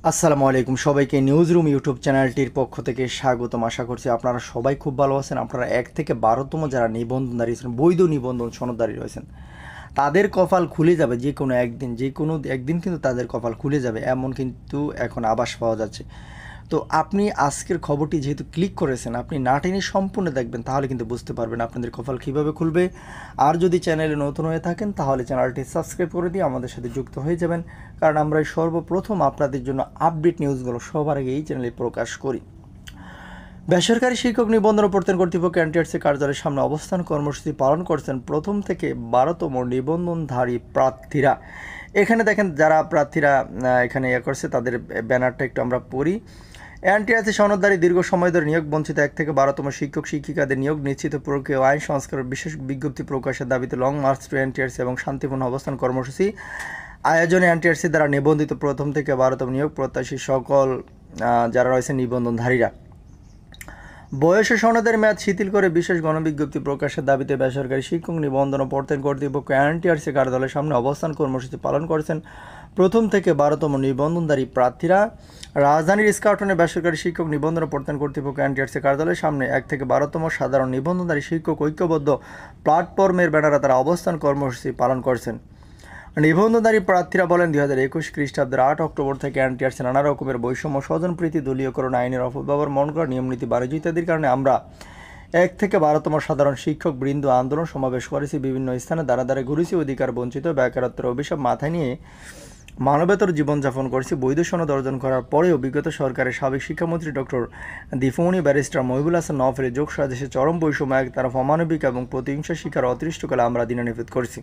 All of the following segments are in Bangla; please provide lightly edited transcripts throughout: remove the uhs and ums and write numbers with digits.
আসসালামু আলাইকুম সবাইকে নিউজ রুম ইউটিউব চ্যানেলটির পক্ষ থেকে স্বাগতম। আশা করছি আপনারা সবাই খুব ভালো আছেন। আপনারা 1 থেকে 12তম যারা নিবন্ধনধারী আছেন, বৈধ নিবন্ধন সনদধারী রয়েছেন, তাদের কপাল খুলে যাবে যে কোনো একদিন কিন্তু তাদের কপাল খুলে যাবে, এমন কিন্তু এখন আভাস পাওয়া যাচ্ছে। তো আপনি আজকের খবরটি যেহেতু ক্লিক করেছেন, আপনি না টেনে সম্পূর্ণ দেখবেন, তাহলে কিন্তু বুঝতে পারবেন আপনাদের কপাল কীভাবে খুলবে। আর যদি চ্যানেলে নতুন হয়ে থাকেন তাহলে চ্যানেলটি সাবস্ক্রাইব করে দিয়ে আমাদের সাথে যুক্ত হয়ে যাবেন, কারণ আমরা সর্বপ্রথম আপনাদের জন্য আপডেট নিউজগুলো সবার আগে এই চ্যানেলে প্রকাশ করি। বেসরকারি শিক্ষক নিবন্ধন ও প্রত্যয়ন কর্তৃপক্ষ এনটিআরসি কার্যালয়ের সামনে অবস্থান কর্মসূচি পালন করছেন 1ম থেকে 12তম নিবন্ধনধারী প্রার্থীরা। এখানে দেখেন যারা প্রার্থীরা এখানে করছে তাদের ব্যানারটা একটু আমরা পড়ি। এনটিআরসি সনদধারী দীর্ঘ সময় ধরে নিয়োগ বঞ্চিত 1 থেকে 12তম শিক্ষক শিক্ষিকাদের নিয়োগ নিশ্চিত প্রক্রিয়া ও আইন সংস্কারের বিশেষ বিজ্ঞপ্তি প্রকাশের দাবিতে লং মার্চ টু এনটিআরসি এবং শান্তিপূর্ণ অবস্থান কর্মসূচি আয়োজনে এনটিআরসি দ্বারা নিবন্ধিত 1ম থেকে 12তম নিয়োগ প্রত্যাশী সকল যারা রয়েছে নিবন্ধনধারীরা বয়সে সনদের মেয়াদ শিথিল করে বিশেষ গণবিজ্ঞপ্তি প্রকাশের দাবিতে বেসরকারি শিক্ষক নিবন্ধন ও প্রত্যয়ন কর্তৃপক্ষ এনটিআরসি কার্যালয়ের সামনে অবস্থান কর্মসূচি পালন করেছেন 1ম থেকে 12তম নিবন্ধনধারী প্রার্থীরা। রাজধানীর ইস্কাটনে বেসরকারি শিক্ষক নিবন্ধন ও প্রত্যয়ন কর্তৃপক্ষ এনটিআরসি কার্যালয়ের সামনে 1 থেকে 12তম সাধারণ নিবন্ধনধারী শিক্ষক ঐক্যবদ্ধ প্ল্যাটফর্মের ব্যানারে তারা অবস্থান কর্মসূচি পালন করছেন। নিবন্ধনধারী প্রার্থীরা বলেন, 2021 খ্রিস্টাব্দের 8 অক্টোবর থেকে এনটিআরসি নানা রকমের বৈষম্য, স্বজনপ্রীতি, দলীয়করণ, আইনের অপব্যবহার, মন করা নিয়মনীতি, বাণিজ্য ইত্যাদির কারণে আমরা 1 থেকে 12তম সাধারণ শিক্ষক বৃন্দ আন্দোলন সমাবেশ করেছি, বিভিন্ন স্থানে দ্বারা দ্বারা ঘুরেছি, অধিকার বঞ্চিত, বেকারত্বের অভিশাপ মাথায় নিয়ে মানবেতর জীবনযাপন করেছি। বৈধ সনদ অর্জন করার পরেও বিগত সরকারের সাবেক শিক্ষামন্ত্রী ডক্টর দীপমণি ব্যারিস্টার মহিবুল হাসান নওফেলের যোগ সাজেশে চরম বৈষম্য, এক তারা অমানবিক এবং প্রতিহিংসা শিকার অতিষ্ঠকালে আমরা দিনানিপাত করেছি।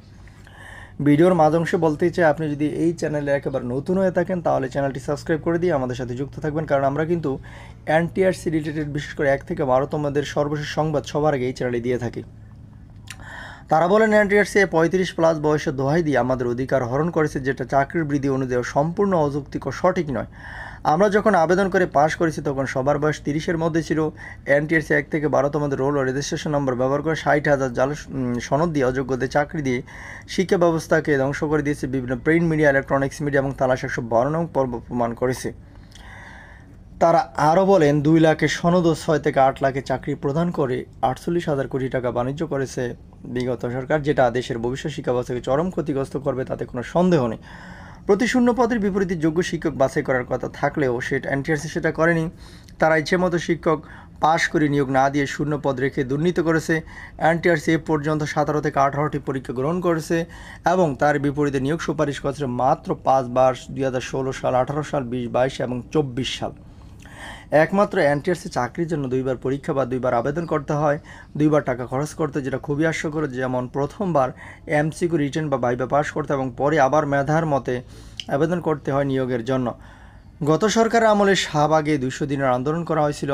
ভিডিওর মাঝাংশে বলতে চাই, আপনি যদি এই চ্যানেলে একেবারে নতুন হয়ে থাকেন তাহলে চ্যানেলটি সাবস্ক্রাইব করে দিয়ে আমাদের সাথে যুক্ত থাকবেন, কারণ আমরা কিন্তু এনটিআরসি রিলেটেড বিশেষ করে 1 থেকে 12তমদের সর্বশেষ সংবাদ সবার আগে এই চ্যানেলে দিয়ে থাকি। তারা বলেন, এনটিআরসি 35+ বয়সের দোহাই দিয়ে আমাদের অধিকার হরণ করেছে, যেটা চাকরির বৃদ্ধি অনুযায়ী সম্পূর্ণ অযৌক্তিক ও সঠিক নয়। আমরা যখন আবেদন করে পাশ করেছি তখন সবার বয়স 30-এর মধ্যে ছিল। এনটিআরসি 1 থেকে 12তমদের রোল ও রেজিস্ট্রেশন নম্বর ব্যবহার করে 60,000 জাল সনদ দিয়ে অযোগ্যদের চাকরি দিয়ে শিক্ষা ব্যবস্থাকে ধ্বংস করে দিয়েছে। বিভিন্ন প্রিন্ট মিডিয়া, ইলেকট্রনিক্স মিডিয়া এবং তালাশ 112 নং পর্ব প্রমাণ করেছে। তারা আরও বলেন, 2 লাখের সনদ ও 6 থেকে 8 লাখে চাকরি প্রদান করে 48,000 কোটি টাকা বাণিজ্য করেছে বিগত সরকার, যেটা দেশের ভবিষ্যৎ শিক্ষা ব্যবস্থাকে চরম ক্ষতিগ্রস্ত করবে, তাতে কোনো সন্দেহ নেই। প্রতি শূন্য পদের বিপরীতে যোগ্য শিক্ষক বাছাই করার কথা থাকলেও এনটিআরসি সেটা করেনি। তারা ইচ্ছেমতো শিক্ষক পাশ করে নিয়োগ না দিয়ে শূন্য পদ রেখে দুর্নীতি করেছে। এনটিআরসি এ পর্যন্ত 17 থেকে 18টি পরীক্ষা গ্রহণ করেছে এবং তার বিপরীতে নিয়োগ সুপারিশ করেছে মাত্র 5 বার, 2016 সাল, 18 সাল, 20, 22 এবং 24 সাল। একমাত্র এনটিআরসি চাকরির জন্য 2 বার পরীক্ষা বা 2 বার আবেদন করতে হয়, 2 বার টাকা খরচ করতে, যেটা খুবই হাস্যকর। যেমন প্রথমবার এমসিকিউ রিটেন বা ভাইভা পাস করতে এবং পরে আবার মেধার মতে আবেদন করতে হয় নিয়োগের জন্য। গত সরকারের আমলে শাহবাগে 200 দিনের আন্দোলন করা হয়েছিল।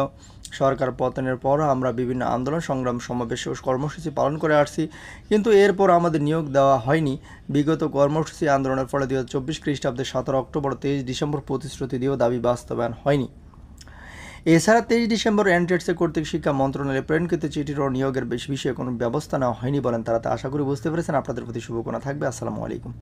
সরকার পতনের পর আমরা বিভিন্ন আন্দোলন, সংগ্রাম, সমাবেশ ও কর্মসূচি পালন করে আসছি, কিন্তু এরপর আমাদের নিয়োগ দেওয়া হয়নি। বিগত কর্মসূচি আন্দোলনের ফলে 2024 খ্রিস্টাব্দের 17 অক্টোবর, 23 ডিসেম্বর প্রতিশ্রুতি দিয়েও দাবি বাস্তবায়ন হয়নি। এছাড়া 23 ডিসেম্বর এনটিআরসি কর্তৃক শিক্ষা মন্ত্রণালয়ে প্রেরণকৃত চিঠির ও নিয়োগের বিষয়ে কোনো ব্যবস্থা নেওয়া হয়নি বলেন তারা। তা আশা করি বুঝতে পেরেছেন। আপনাদের প্রতি শুভকামনা থাকবে। আসসালামু আলাইকুম।